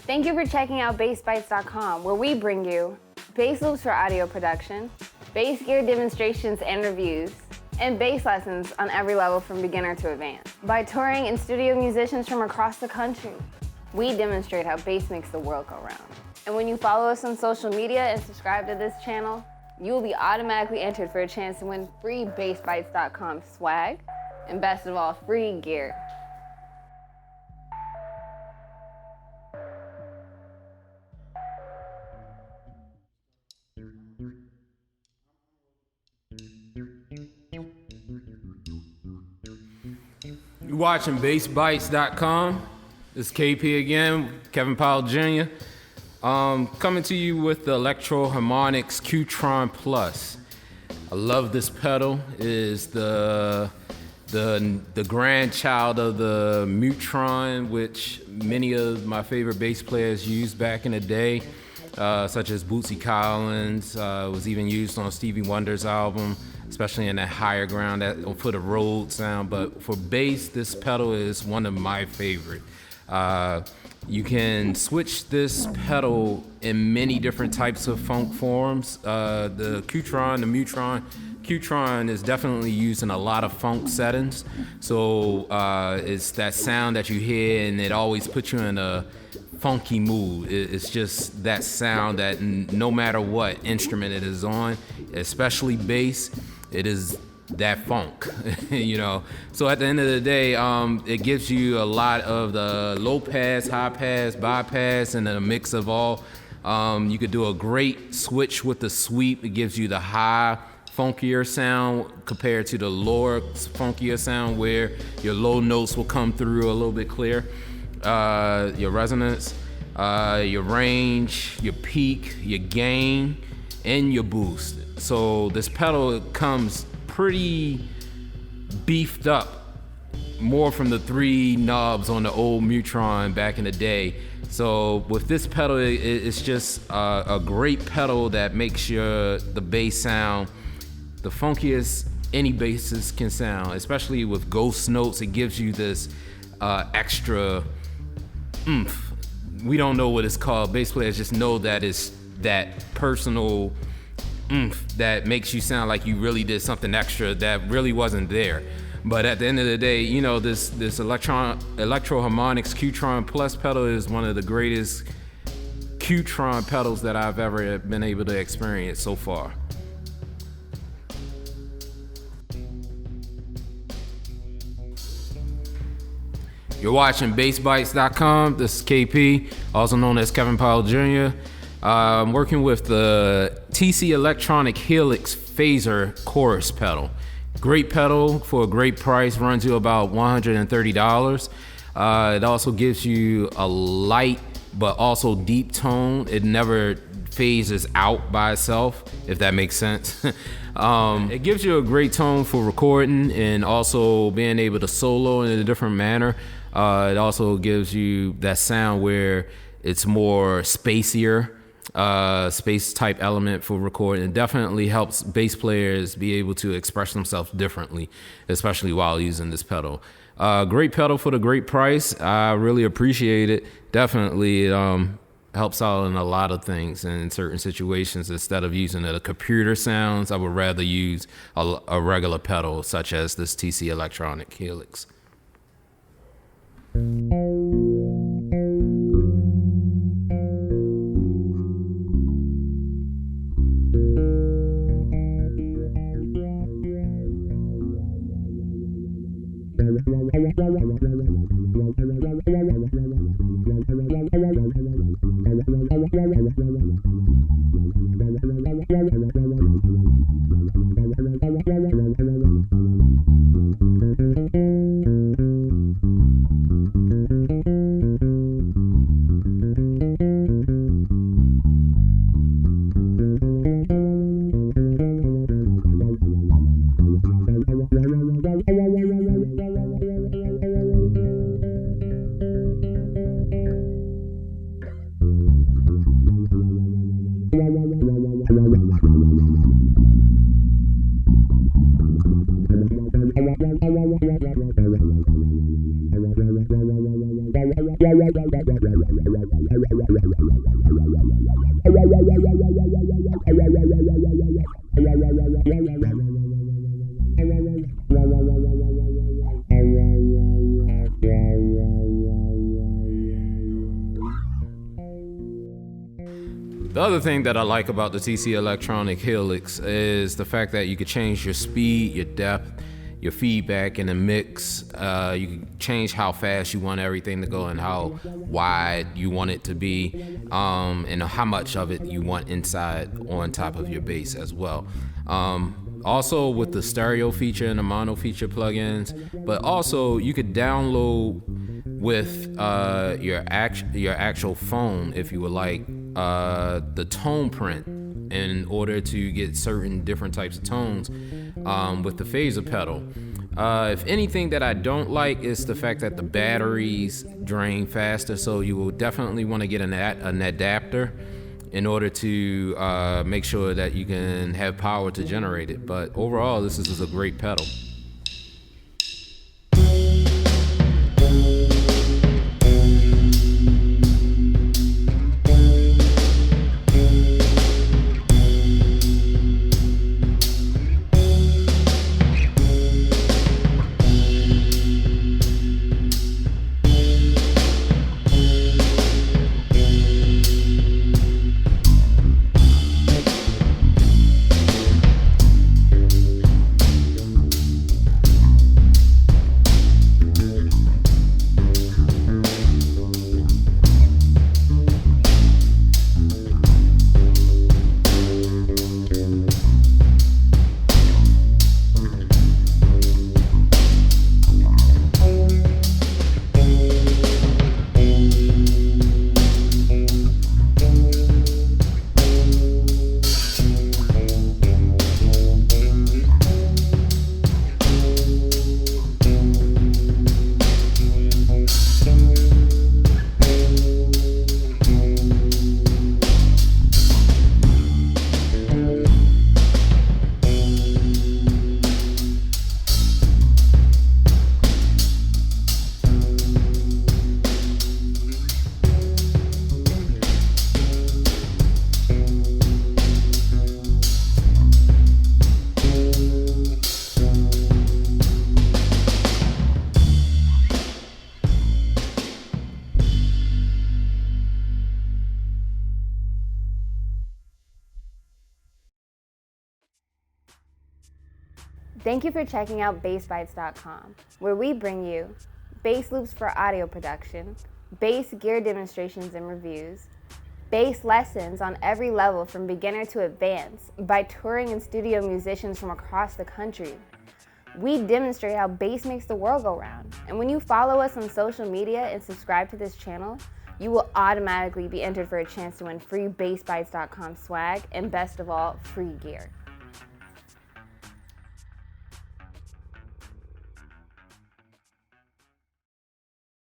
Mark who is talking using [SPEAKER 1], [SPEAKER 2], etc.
[SPEAKER 1] Thank you for checking out Bass-Bytes.com, where we bring you bass loops for audio production, bass gear demonstrations and reviews, and bass lessons on every level from beginner to advanced. By touring and studio musicians from across the country, we demonstrate how bass makes the world go round. And when you follow us on social media and subscribe to this channel, you will be automatically entered for a chance to win free Bass-Bytes.com swag, and best of all, free gear.
[SPEAKER 2] You're watching Bass-Bytes.com. It's KP again, Kevin Powell Jr. Coming to you with the Electro Harmonix Q tron Plus. I love this pedal. It is the grandchild of the Tron, which many of my favorite bass players used back in the day, such as Bootsy Collins. Was even used on Stevie Wonder's album, especially in that higher ground for the Rhodes sound. But for bass, this pedal is one of my favorite. You can switch this pedal in many different types of funk forms. The Q-tron, the Mu-tron, Q-tron is definitely used in a lot of funk settings. So it's that sound that you hear, and it always puts you in a funky mood. It's just that sound that no matter what instrument it is on, especially bass, it is that funk, you know. So at the end of the day, it gives you a lot of the low pass, high pass, bypass, and a mix of all. You could do a great switch with the sweep. It gives you the high, funkier sound compared to the lower, funkier sound, where your low notes will come through a little bit clear. Your resonance, your range, your peak, your gain, and your boost. So this pedal comes pretty beefed up, more from the 3 knobs on the old Mu-tron back in the day. So with this pedal, it's just a great pedal that makes the bass sound the funkiest any bassist can sound, especially with ghost notes. It gives you this extra oomph. We don't know what it's called. Bass players just know that it's that personal oomph that makes you sound like you really did something extra that really wasn't there. But at the end of the day, you know, this Electro Harmonix Q tron Plus pedal is one of the greatest Q-tron pedals that I've ever been able to experience so far. You're watching Bass-Bytes.com. This is KP, also known as Kevin Powell Jr. I'm working with the TC Electronic Helix Phaser Chorus pedal. Great pedal for a great price, runs you about $130. It also gives you a light but also deep tone. It never phases out by itself, if that makes sense. It gives you a great tone for recording and also being able to solo in a different manner. It also gives you that sound where it's more spacier, space type element for recording. It definitely helps bass players be able to express themselves differently, especially while using this pedal. Great pedal for the great price. I really appreciate it. Definitely helps out in a lot of things and in certain situations. Instead of using the computer sounds, I would rather use a regular pedal such as this TC Electronic Helix. other thing that I like about the TC Electronic Helix is the fact that you could change your speed, your depth, your feedback in the mix. You can change how fast you want everything to go and how wide you want it to be, and how much of it you want inside on top of your bass as well. Also with the stereo feature and the mono feature plugins, but also you could download with your actual phone, if you would like, the tone print in order to get certain different types of tones with the phaser pedal. If anything that I don't like is the fact that the batteries drain faster, so you will definitely want to get an adapter in order to make sure that you can have power to generate it. But overall, this is a great pedal.
[SPEAKER 1] Thank you for checking out Bass-Bytes.com, where we bring you bass loops for audio production, bass gear demonstrations and reviews, bass lessons on every level from beginner to advanced by touring and studio musicians from across the country. We demonstrate how bass makes the world go round. And when you follow us on social media and subscribe to this channel, you will automatically be entered for a chance to win free Bass-Bytes.com swag and, best of all, free gear.